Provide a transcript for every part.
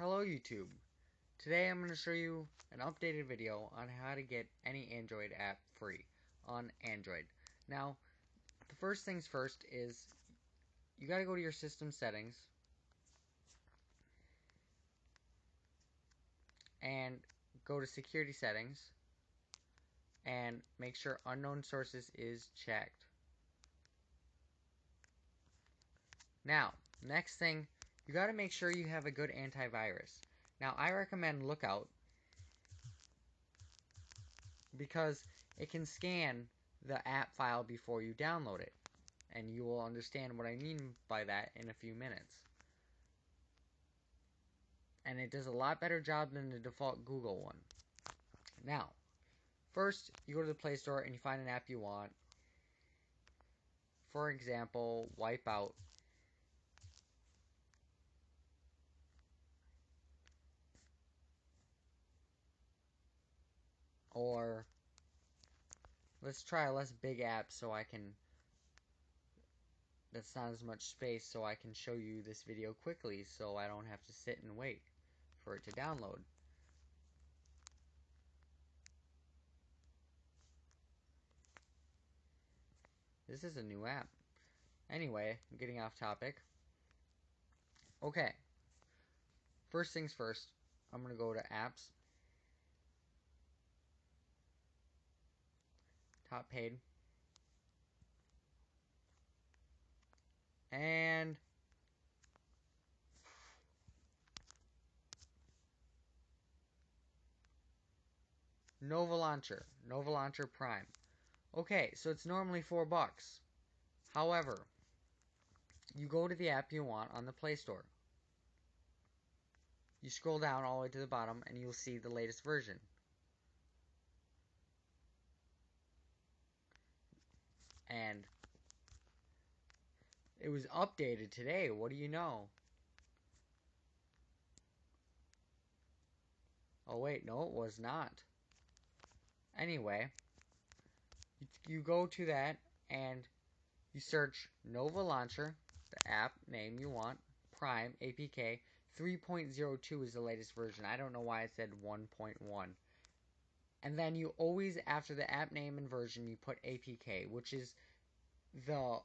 Hello YouTube. Today I'm going to show you an updated video on how to get any Android app free on Android. Now, the first things first is you got to go to your system settings and go to security settings and make sure unknown sources is checked. Now, next thing, you got to make sure you have a good antivirus. Now, I recommend Lookout because it can scan the app file before you download it, and you will understand what I mean by that in a few minutes. And it does a lot better job than the default Google one. Now, first you go to the Play Store and you find an app you want. For example, Wipeout. Or let's try a less big app that's not as much space, so I can show you this video quickly so I don't have to sit and wait for it to download. This is a new app. Anyway, I'm getting off topic. Okay. First things first, I'm going to go to Apps, Top Paid, and Nova Launcher Prime. Okay, so it's normally $4. However, you go to the app you want on the Play Store. You scroll down all the way to the bottom and you'll see the latest version. And it was updated today. What do you know? Oh wait, no it was not. Anyway, you go to that and you search Nova Launcher, the app name you want, Prime, APK. 3.02 is the latest version. I don't know why it said 1.1. And then you always, after the app name and version, you put APK, which is the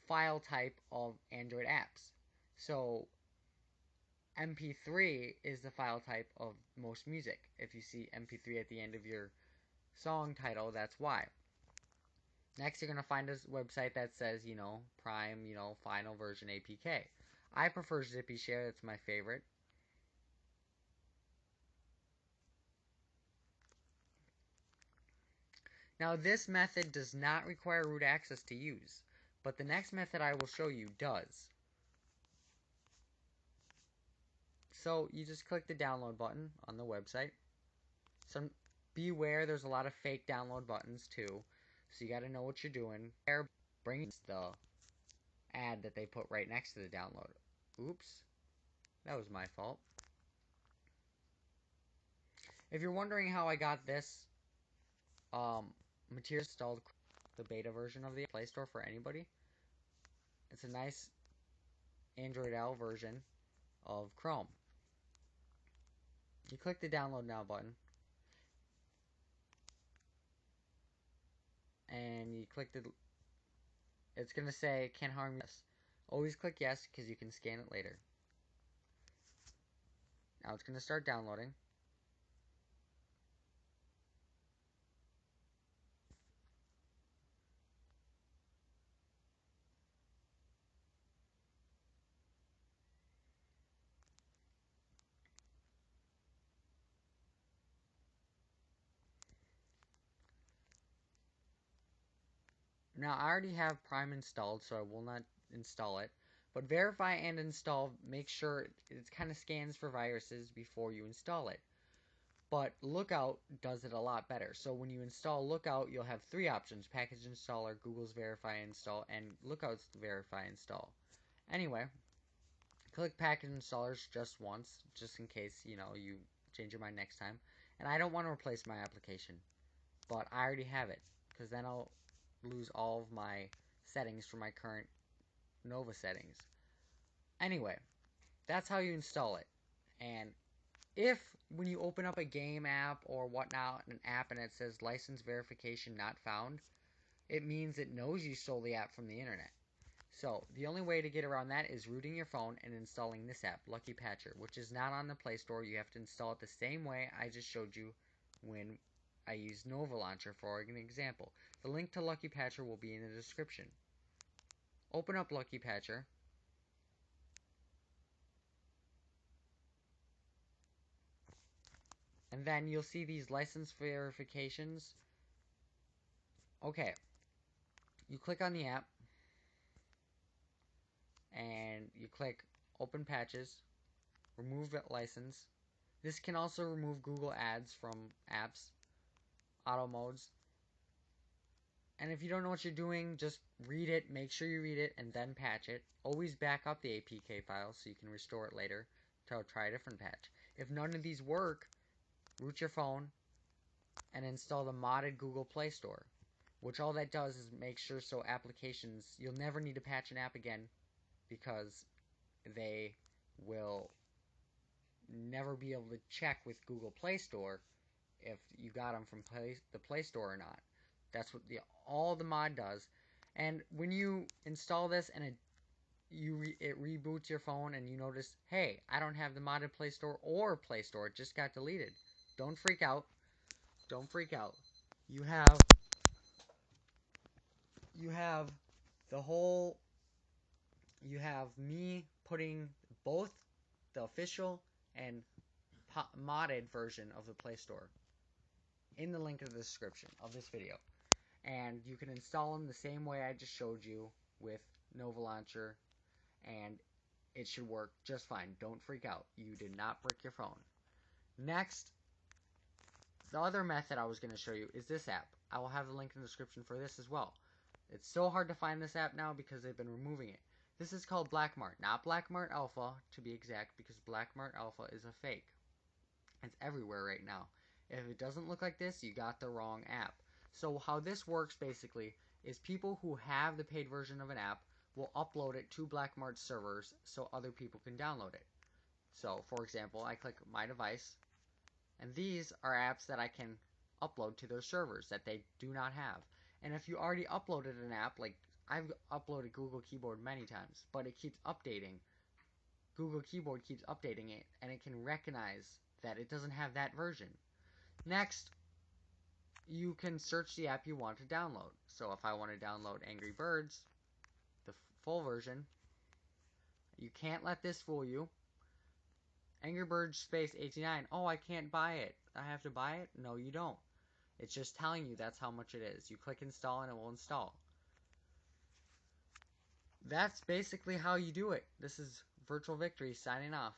file type of Android apps. So MP3 is the file type of most music. If you see MP3 at the end of your song title, that's why. Next, you're going to find a website that says, Prime, final version APK. I prefer Zippy Share, that's my favorite. Now, this method does not require root access to use, but the next method I will show you does. So, you just click the download button on the website. Beware, there's a lot of fake download buttons too, so you got to know what you're doing. Bring the ad that they put right next to the download. Oops, that was my fault. If you're wondering how I got this material installed, the beta version of the Play Store for anybody, it's a nice Android L version of Chrome. You click the download now button, and you click it's going to say can't harm yes. Always click yes because you can scan it later. Now it's going to start downloading. Now I already have Prime installed, so I will not install it. But verify and install, make sure it kind of scans for viruses before you install it. But Lookout does it a lot better. So when you install Lookout, you'll have three options: Package Installer, Google's Verify Install, and Lookout's Verify Install. Anyway, click Package Installers just once, just in case, you change your mind next time. And I don't want to replace my application, but I already have it, because then I'll lose all of my settings from my current Nova settings. Anyway, that's how you install it. And if when you open up a game app or whatnot, an app, and it says license verification not found, it means it knows you stole the app from the internet. So the only way to get around that is rooting your phone and installing this app, Lucky Patcher, which is not on the Play Store. You have to install it the same way I just showed you when I used Nova Launcher for an example. The link to Lucky Patcher will be in the description. Open up Lucky Patcher. And then you'll see these license verifications. Okay, you click on the app and you click Open Patches, remove license. This can also remove Google ads from apps, auto modes. And if you don't know what you're doing, just read it, make sure you read it, and then patch it. Always back up the APK file so you can restore it later to try a different patch. If none of these work, root your phone and install the modded Google Play Store, which all that does is make sure so applications, you'll never need to patch an app again because they will never be able to check with Google Play Store if you got them from the Play Store or not. That's what all the mod does. And when you install this and it reboots your phone and you notice, hey, I don't have the modded Play Store or Play Store, it just got deleted. Don't freak out. Don't freak out. You have the whole you have me putting both the official and modded version of the Play Store in the link in the description of this video. And you can install them the same way I just showed you with Nova Launcher, and it should work just fine. Don't freak out. You did not brick your phone. Next, the other method I was going to show you is this app. I will have the link in the description for this as well. It's so hard to find this app now because they've been removing it. This is called Blackmart, not Blackmart Alpha to be exact, because Blackmart Alpha is a fake. It's everywhere right now. If it doesn't look like this, you got the wrong app. So how this works basically is people who have the paid version of an app will upload it to Blackmart servers so other people can download it. So for example, I click my device, and these are apps that I can upload to their servers that they do not have. And if you already uploaded an app, like I've uploaded Google Keyboard many times, but it keeps updating. Google Keyboard keeps updating it, and it can recognize that it doesn't have that version. Next, you can search the app you want to download. So if I want to download Angry Birds, the full version, you can't let this fool you. Angry Birds space 89. Oh, I can't buy it. I have to buy it? No, you don't. It's just telling you that's how much it is. You click install and it will install. That's basically how you do it. This is Virtual Victory signing off.